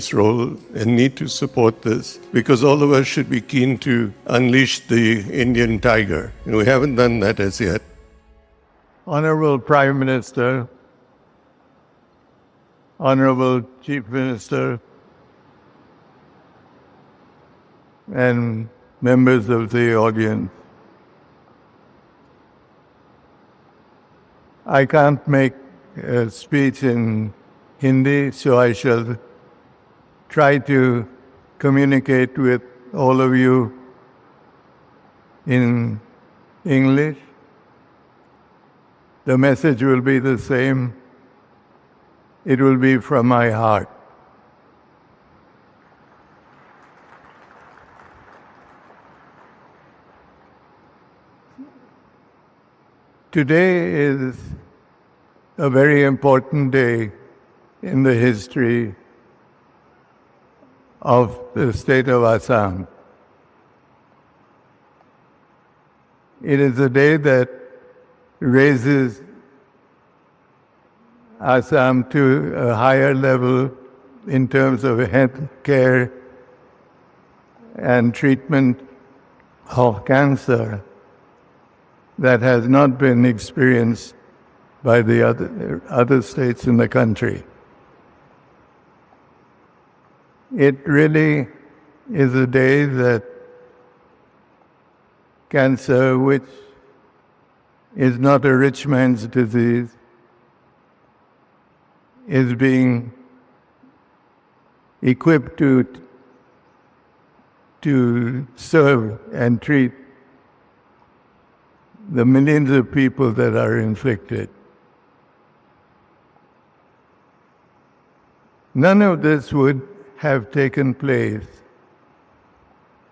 this role and need to support this because all of us should be keen to unleash the Indian tiger. And we haven't done that as yet. Honorable Prime Minister, Honorable Chief Minister, and members of the audience. I can't make a speech in Hindi, so I shall try to communicate with all of you in English. The message will be the same. It will be from my heart. Today is a very important day in the history of the state of Assam. It is a day that raises Assam to a higher level in terms of health care and treatment of cancer that has not been experienced by the other states in the country. It really is a day that cancer, which is not a rich man's disease, is being equipped to serve and treat the millions of people that are inflicted. None of this would have taken place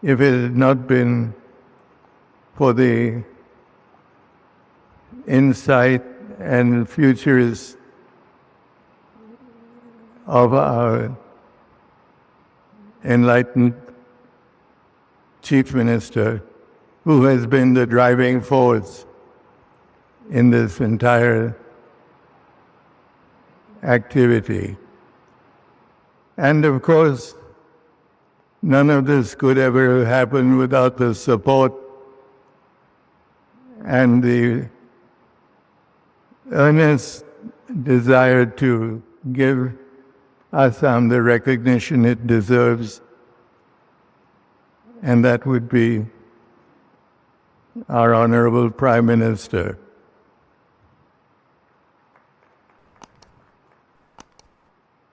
if it had not been for the insight and futurists of our enlightened Chief Minister, who has been the driving force in this entire activity. And of course, none of this could ever happen without the support and the earnest desire to give Assam the recognition it deserves, and that would be our Honorable Prime Minister.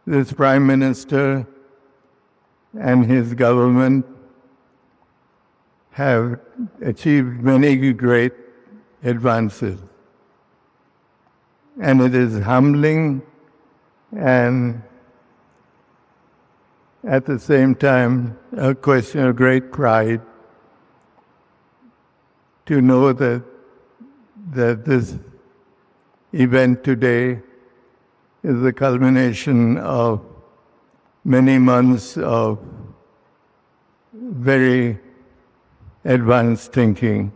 This Prime Minister and his government have achieved many great advances. And it is humbling and at the same time a question of great pride to know that this event today is the culmination of many months of very advanced thinking.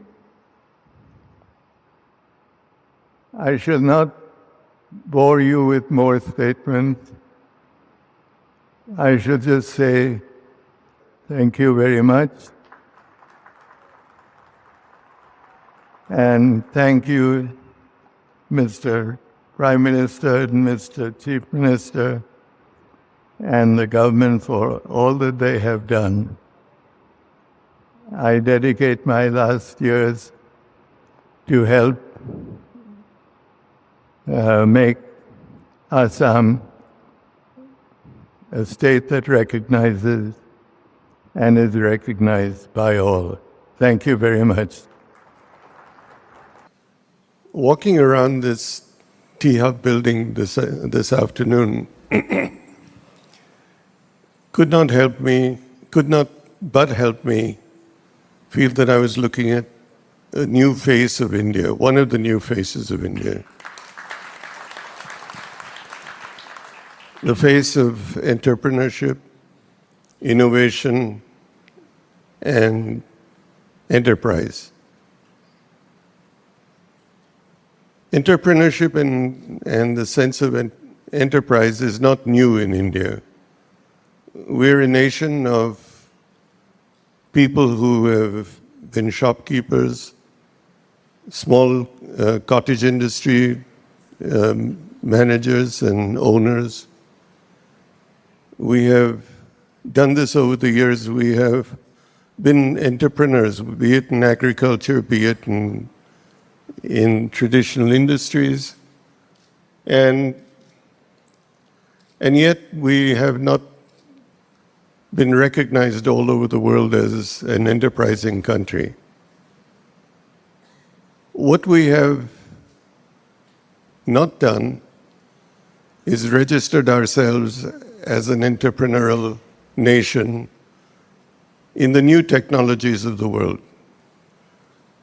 I shall not bore you with more statements. I shall just say thank you very much. And thank you, Mr. Prime Minister and Mr. Chief Minister and the government for all that they have done. I dedicate my last years to help make Assam a state that recognizes and is recognized by all. Thank you very much. Walking around this Tea Hub building this afternoon could not but help me feel that I was looking at a new face of India, one of the new faces of India. The face of entrepreneurship, innovation, and enterprise. Entrepreneurship and the sense of enterprise is not new in India. we're a nation of people who have been shopkeepers, small cottage industry managers and owners. We have done this over the years. We have been entrepreneurs, be it in agriculture, be it in traditional industries. And yet we have not been recognized all over the world as an enterprising country. What we have not done is registered ourselves as an entrepreneurial nation in the new technologies of the world.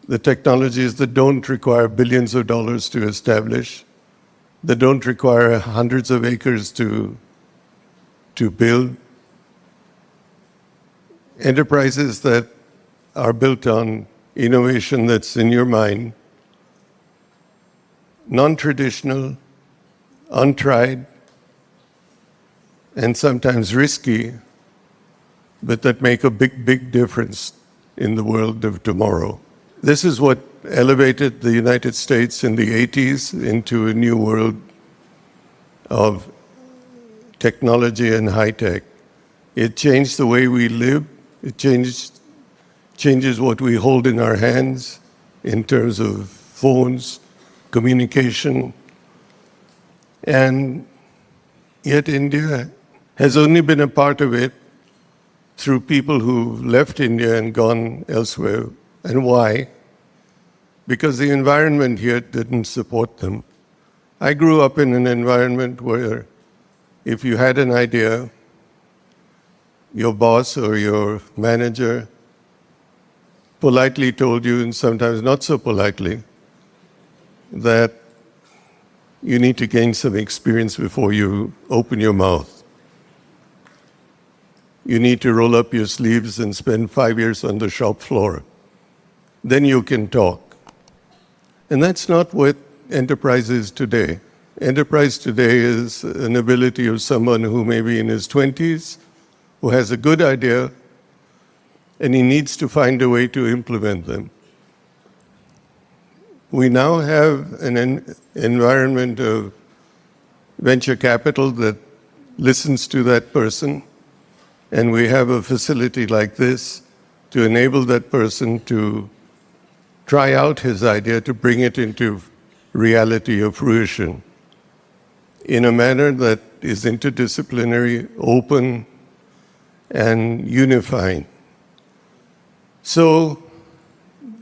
The technologies that don't require billions of dollars to establish, that don't require hundreds of acres to build. Enterprises that are built on innovation that's in your mind, non-traditional, untried, and sometimes risky, but that make a big, big difference in the world of tomorrow. This is what elevated the United States in the 80s into a new world of technology and high tech. It changed the way we live. It changes what we hold in our hands in terms of phones, communication. And yet India has only been a part of it through people who left India and gone elsewhere. And why? Because the environment here didn't support them. I grew up in an environment where if you had an idea, your boss or your manager politely told you, and sometimes not so politely, that you need to gain some experience before you open your mouth. You need to roll up your sleeves and spend 5 years on the shop floor. Then you can talk. And that's not what enterprise is today. Enterprise today is an ability of someone who may be in his 20s, who has a good idea, and he needs to find a way to implement them. We now have an environment of venture capital that listens to that person, and we have a facility like this to enable that person to try out his idea, to bring it into reality or fruition in a manner that is interdisciplinary, open, and unifying. So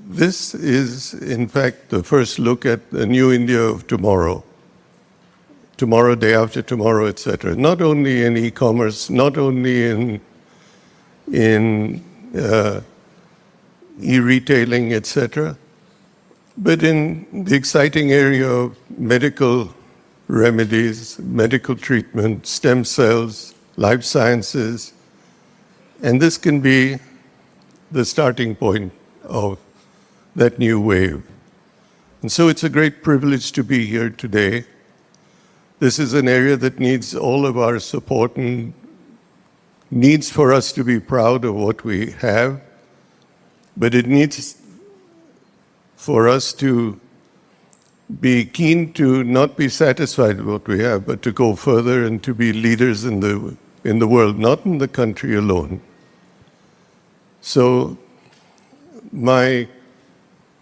this is, in fact, the first look at the new India of tomorrow. Tomorrow, day after tomorrow, etc. Not only in e-commerce, not only in e-retailing, etc., but in the exciting area of medical remedies, medical treatment, stem cells, life sciences, and this can be the starting point of that new wave. And so it's a great privilege to be here today. This is an area that needs all of our support and needs for us to be proud of what we have, but it needs for us to be keen to not be satisfied with what we have, but to go further and to be leaders in the world, not in the country alone. So my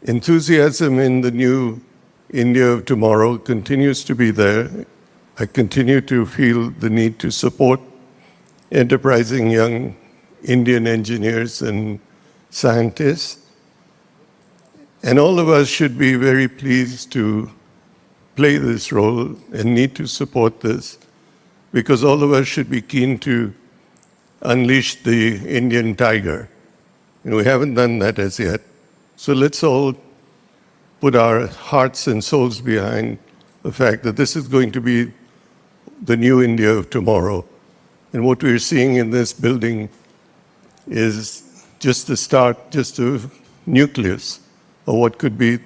enthusiasm in the new India of tomorrow continues to be there. I continue to feel the need to support enterprising young Indian engineers and scientists. And all of us should be very pleased to play this role and need to support this, because all of us should be keen to unleash the Indian tiger. And we haven't done that as yet. So let's all put our hearts and souls behind the fact that this is going to be the new India of tomorrow. And what we're seeing in this building is just the start, just a nucleus of what could be